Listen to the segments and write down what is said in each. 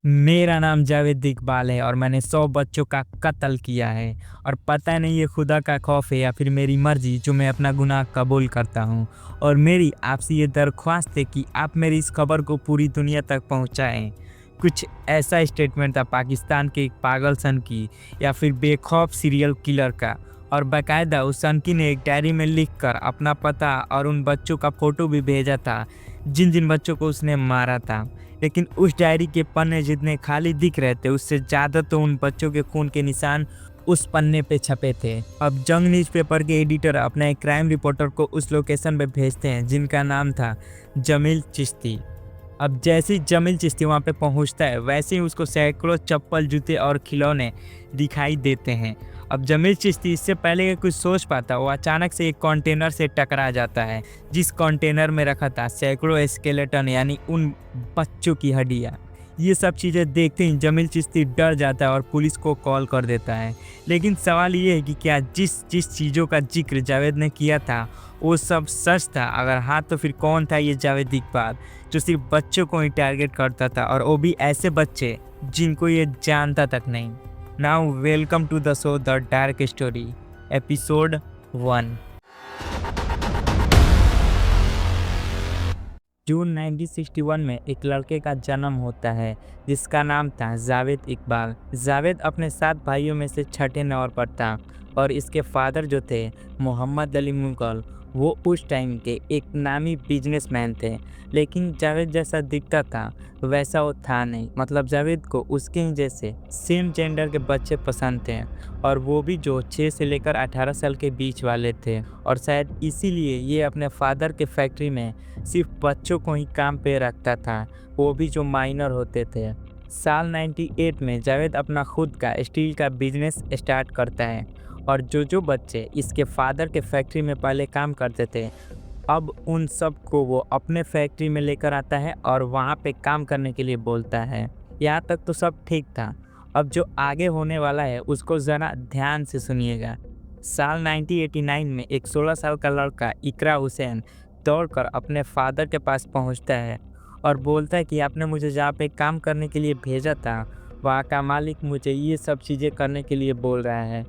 मेरा नाम जावेद इकबाल है और मैंने 100 बच्चों का कत्ल किया है। और पता नहीं ये खुदा का खौफ है या फिर मेरी मर्जी जो मैं अपना गुनाह कबूल करता हूँ। और मेरी आपसे ये दरख्वास्त है कि आप मेरी इस खबर को पूरी दुनिया तक पहुँचाएं। कुछ ऐसा स्टेटमेंट था पाकिस्तान के एक पागल सन की या फिर बेखौफ सीरियल किलर का। और बाकायदा उस सनकी ने एक डायरी में लिखकर अपना पता और उन बच्चों का फोटो भी भेजा था जिन जिन बच्चों को उसने मारा था। लेकिन उस डायरी के पन्ने जितने खाली दिख रहे थे उससे ज़्यादा तो उन बच्चों के खून के निशान उस पन्ने पे छपे थे। अब जंग न्यूज़पेपर के एडिटर अपने एक क्राइम रिपोर्टर को उस लोकेशन पे भेजते हैं जिनका नाम था जमील चिश्ती। अब जैसे ही जमील चिश्ती वहाँ पे पहुँचता है वैसे ही उसको सैकड़ों चप्पल जूते और खिलौने दिखाई देते हैं। अब जमील चिश्ती इससे पहले कि कुछ सोच पाता वो अचानक से एक कंटेनर से टकरा जाता है जिस कंटेनर में रखा था सैकड़ों स्केलेटन यानी उन बच्चों की हड्डियाँ। ये सब चीज़ें देखते ही जमील चिश्ती डर जाता है और पुलिस को कॉल कर देता है। लेकिन सवाल ये है कि क्या जिस जिस चीज़ों का जिक्र जावेद ने किया था वो सब सच था? अगर हाँ तो फिर कौन था ये जावेद इकबाल जो सिर्फ बच्चों को ही टारगेट करता था और वो भी ऐसे बच्चे जिनको ये जानता तक नहीं। Now welcome to the show the dark story episode 1। जून 1961 में एक लड़के का जन्म होता है जिसका नाम था जावेद इकबाल। जावेद अपने 7 भाइयों में से छठे नंबर पर था और इसके फादर जो थे मोहम्मद अली मुगल वो उस टाइम के एक नामी बिजनेसमैन थे। लेकिन जावेद जैसा दिखता था वैसा वो था नहीं। मतलब जावेद को उसके ही जैसे सेम जेंडर के बच्चे पसंद थे और वो भी जो 6 से लेकर 18 साल के बीच वाले थे। और शायद इसीलिए ये अपने फादर के फैक्ट्री में सिर्फ बच्चों को ही काम पे रखता था, वो भी जो माइनर होते थे। साल 98 में जावेद अपना खुद का स्टील का बिजनेस स्टार्ट करता है और जो बच्चे इसके फादर के फैक्ट्री में पहले काम करते थे अब उन सब को वो अपने फैक्ट्री में लेकर आता है और वहाँ पे काम करने के लिए बोलता है। यहाँ तक तो सब ठीक था। अब जो आगे होने वाला है उसको ज़रा ध्यान से सुनिएगा। साल 1989 में एक 16 साल का लड़का इकरा हुसैन दौड़कर अपने फादर के पास पहुंचता है और बोलता है कि आपने मुझे जहाँ पे काम करने के लिए भेजा था वहाँ का मालिक मुझे ये सब चीज़ें करने के लिए बोल रहा है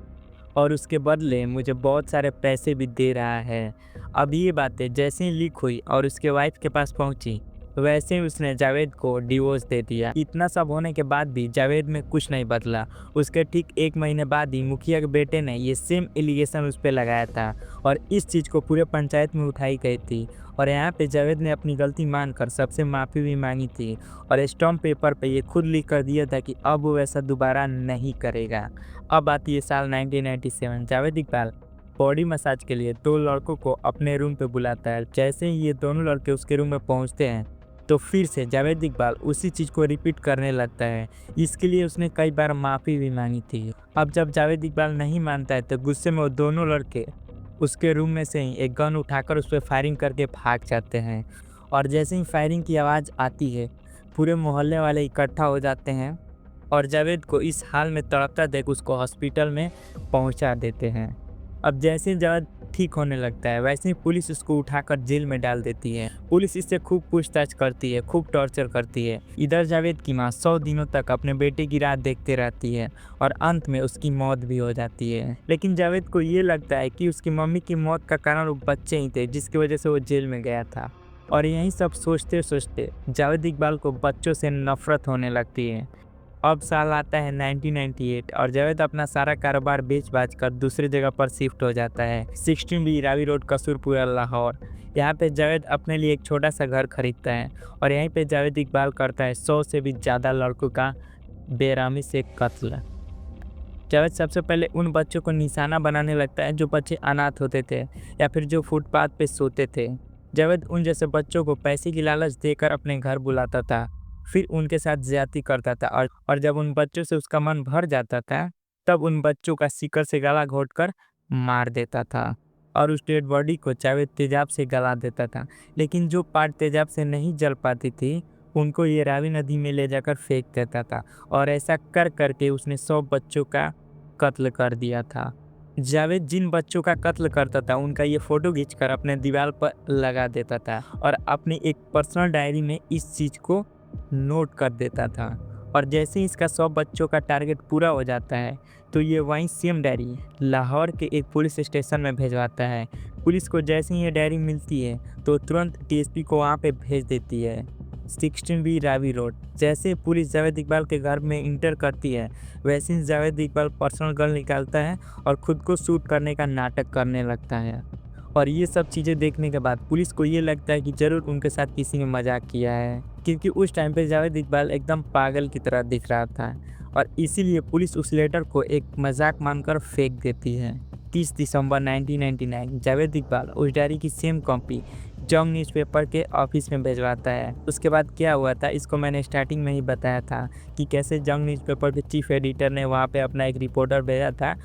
और उसके बदले मुझे बहुत सारे पैसे भी दे रहा है। अब ये बातें जैसे ही लीक हुई और उसके वाइफ के पास पहुंची वैसे ही उसने जावेद को डिवोर्स दे दिया। इतना सब होने के बाद भी जावेद में कुछ नहीं बदला। उसके ठीक 1 महीने बाद ही मुखिया के बेटे ने ये सेम एलिगेशन उस पर लगाया था और इस चीज़ को पूरे पंचायत में उठाई गई थी। और यहाँ पे जावेद ने अपनी गलती मानकर सबसे माफ़ी भी मांगी थी और स्टम्प पेपर पे ये खुद लिख कर दिया था कि अब वो ऐसा दोबारा नहीं करेगा। अब आती है साल 1997। जावेद इकबाल बॉडी मसाज के लिए 2 लड़कों को अपने रूम पे बुलाता है। जैसे ही ये दोनों लड़के उसके रूम में पहुंचते हैं तो फिर से जावेद इकबाल उसी चीज़ को रिपीट करने लगता है। इसके लिए उसने कई बार माफ़ी भी मांगी थी। अब जब जावेद इकबाल नहीं मानता है तो गुस्से में वो दोनों लड़के उसके रूम में से ही एक गन उठाकर उस पर फायरिंग करके भाग जाते हैं। और जैसे ही फायरिंग की आवाज़ आती है पूरे मोहल्ले वाले इकट्ठा हो जाते हैं और जावेद को इस हाल में तड़पता देख उसको हॉस्पिटल में पहुंचा देते हैं। अब जैसे ही जावेद ठीक होने लगता है वैसे ही पुलिस उसको उठाकर जेल में डाल देती है। पुलिस इससे खूब पूछताछ करती है, खूब टॉर्चर करती है। इधर जावेद की माँ 100 दिनों तक अपने बेटे की राह देखते रहती है और अंत में उसकी मौत भी हो जाती है। लेकिन जावेद को ये लगता है कि उसकी मम्मी की मौत का कारण वो बच्चे ही थे जिसकी वजह से वो जेल में गया था। और यही सब सोचते सोचते जावेद इकबाल को बच्चों से नफरत होने लगती है। अब साल आता है 1998 और जावेद अपना सारा कारोबार बेच बाच कर दूसरी जगह पर शिफ्ट हो जाता है 16 बी रावी रोड कसूरपुरा लाहौर। यहाँ पे जावेद अपने लिए एक छोटा सा घर खरीदता है और यहीं पे जावेद इकबाल करता है 100 से भी ज़्यादा लड़कों का बेरहमी से कत्ल। जावेद सबसे पहले उन बच्चों को निशाना बनाने लगता है जो बच्चे अनाथ होते थे या फिर जो फुटपाथ पे सोते थे। जावेद उन जैसे बच्चों को पैसे की लालच देकर अपने घर बुलाता था, फिर उनके साथ ज्यादती करता था और जब उन बच्चों से उसका मन भर जाता था तब उन बच्चों का सीकर से गला घोट कर मार देता था और उस डेड बॉडी को जावेद तेजाब से गला देता था। लेकिन जो पार्ट तेजाब से नहीं जल पाती थी उनको ये रावी नदी में ले जाकर फेंक देता था और ऐसा कर करके उसने 100 बच्चों का कत्ल कर दिया था। जावेद जिन बच्चों का कत्ल करता था उनका ये फोटो खींचकर अपने दीवार पर लगा देता था और अपनी एक पर्सनल डायरी में इस चीज़ को नोट कर देता था। और जैसे ही इसका 100 बच्चों का टारगेट पूरा हो जाता है तो ये वहीं सेम डायरी लाहौर के एक पुलिस स्टेशन में भिजवाता है। पुलिस को जैसे ही ये डायरी मिलती है तो तुरंत डीएसपी को वहाँ पे भेज देती है 16B रावी रोड। जैसे पुलिस जावेद इकबाल के घर में इंटर करती है वैसे ही जावेद इकबाल पर्सनल गन निकालता है और खुद को शूट करने का नाटक करने लगता है। और ये सब चीज़ें देखने के बाद पुलिस को ये लगता है कि ज़रूर उनके साथ किसी ने मजाक किया है, क्योंकि उस टाइम पे जावेद इकबाल एकदम पागल की तरह दिख रहा था और इसीलिए पुलिस उस लेटर को एक मजाक मानकर फेंक देती है। 30 दिसंबर 1999 जावेद इकबाल उस डायरी की सेम कॉपी जंग न्यूज़पेपर के ऑफिस में भिजवाता है। उसके बाद क्या हुआ था इसको मैंने स्टार्टिंग में ही बताया था कि कैसे जंग न्यूज़पेपर के चीफ एडिटर ने वहाँ पे अपना एक रिपोर्टर भेजा था।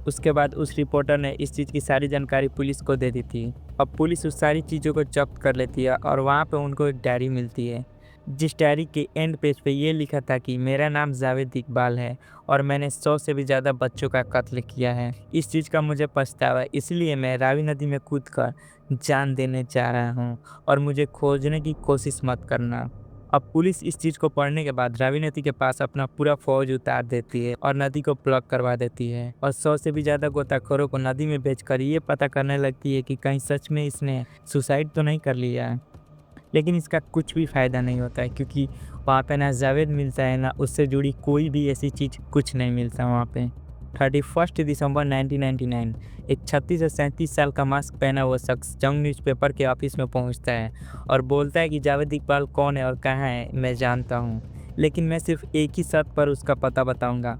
उसके बाद उस रिपोर्टर ने इस चीज़ की सारी जानकारी पुलिस को दे दी थी। अब पुलिस उस सारी चीज़ों को जब्त कर लेती है और वहाँ पे उनको एक डायरी मिलती है जिस डायरी के एंड पेज पे ये लिखा था कि मेरा नाम जावेद इकबाल है और मैंने 100 से भी ज़्यादा बच्चों का कत्ल किया है। इस चीज़ का मुझे पछतावा है, इसलिए मैं रावी नदी में कूदकर जान देने जा रहा हूँ और मुझे खोजने की कोशिश मत करना। अब पुलिस इस चीज़ को पढ़ने के बाद रावी नदी के पास अपना पूरा फौज उतार देती है और नदी को ब्लॉक करवा देती है और 100 से भी ज़्यादा गोताखोरों को नदी में भेजकर ये पता करने लगती है कि कहीं सच में इसने सुसाइड तो नहीं कर लिया है। लेकिन इसका कुछ भी फ़ायदा नहीं होता है, क्योंकि वहाँ पे ना जावेद मिलता है ना उससे जुड़ी कोई भी ऐसी चीज़ कुछ नहीं मिलता वहाँ पे। 31 दिसंबर 1999 एक 36 से 37 साल का मास्क पहना हुआ शख्स जंग न्यूज़पेपर के ऑफिस में पहुँचता है और बोलता है कि जावेद इकबाल कौन है और कहाँ है मैं जानता हूँ, लेकिन मैं सिर्फ एक ही शर्त पर उसका पता बताऊँगा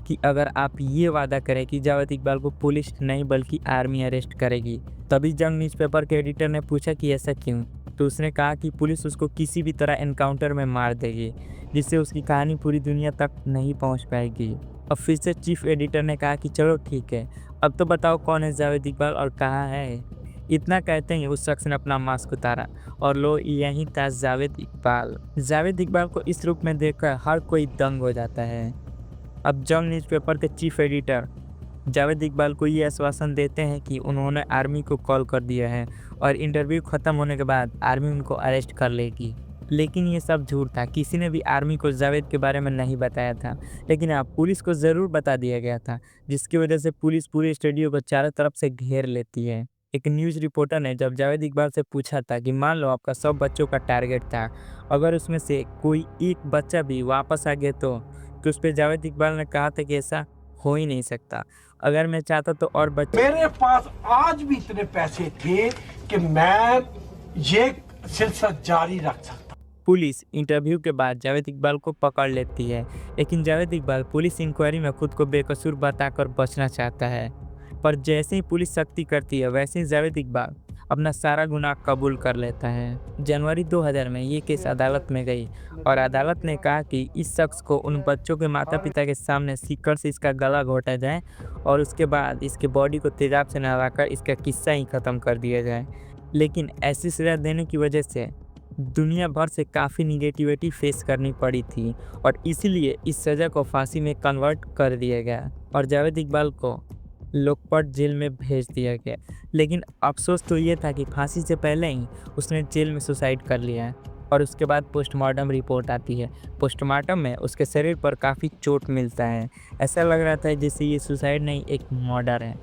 कि अगर आप ये वादा करें कि जावेद इकबाल को पुलिस नहीं बल्कि आर्मी अरेस्ट करेगी। तभी जंग न्यूज़पेपर के एडिटर ने पूछा कि ऐसा क्यों, तो उसने कहा कि पुलिस उसको किसी भी तरह एनकाउंटर में मार देगी जिससे उसकी कहानी पूरी दुनिया तक नहीं पहुंच पाएगी। अब फिर से चीफ एडिटर ने कहा कि चलो ठीक है, अब तो बताओ कौन है जावेद इकबाल और कहाँ है। इतना कहते ही उस शख्स ने अपना मास्क उतारा और लो यही था जावेद इकबाल। जावेद इकबाल को इस रूप में देखकर हर कोई दंग हो जाता है। अब जंग न्यूज़पेपर के चीफ एडिटर जावेद इकबाल को ये आश्वासन देते हैं कि उन्होंने आर्मी को कॉल कर दिया है और इंटरव्यू ख़त्म होने के बाद आर्मी उनको अरेस्ट कर लेगी। लेकिन ये सब झूठ था, किसी ने भी आर्मी को जावेद के बारे में नहीं बताया था, लेकिन हाँ पुलिस को ज़रूर बता दिया गया था, जिसकी वजह से पुलिस पूरे स्टूडियो को चारों तरफ से घेर लेती है। एक न्यूज़ रिपोर्टर ने जब जावेद इकबाल से पूछा था कि मान लो आपका 100 बच्चों का टारगेट था, अगर उसमें से कोई एक बच्चा भी वापस आ गया तो उस पर जावेद इकबाल ने कहा था कि ऐसा हो ही नहीं सकता। अगर मैं चाहता तो और बच्चे मेरे पास आज भी इतने पैसे थे कि मैं ये सिलसिला जारी रख सकता। पुलिस इंटरव्यू के बाद जावेद इकबाल को पकड़ लेती है, लेकिन जावेद इकबाल पुलिस इंक्वायरी में खुद को बेकसूर बताकर बचना चाहता है। पर जैसे ही पुलिस सख्ती करती है वैसे ही जावेद इकबाल अपना सारा गुनाह कबूल कर लेता है। जनवरी 2000 में ये केस अदालत में गई और अदालत ने कहा कि इस शख्स को उन बच्चों के माता पिता के सामने सीकर से इसका गला घोटा जाए और उसके बाद इसके बॉडी को तेजाब से नहलाकर इसका किस्सा ही ख़त्म कर दिया जाए। लेकिन ऐसी सज़ा देने की वजह से दुनिया भर से काफ़ी निगेटिविटी फेस करनी पड़ी थी और इसीलिए इस सज़ा को फांसी में कन्वर्ट कर दिया गया और जावेद इकबाल को लोकपट जेल में भेज दिया गया। लेकिन अफसोस तो ये था कि फांसी से पहले ही उसने जेल में सुसाइड कर लिया है और उसके बाद पोस्टमार्टम रिपोर्ट आती है। पोस्टमार्टम में उसके शरीर पर काफ़ी चोट मिलता है, ऐसा लग रहा था जैसे ये सुसाइड नहीं एक मर्डर है।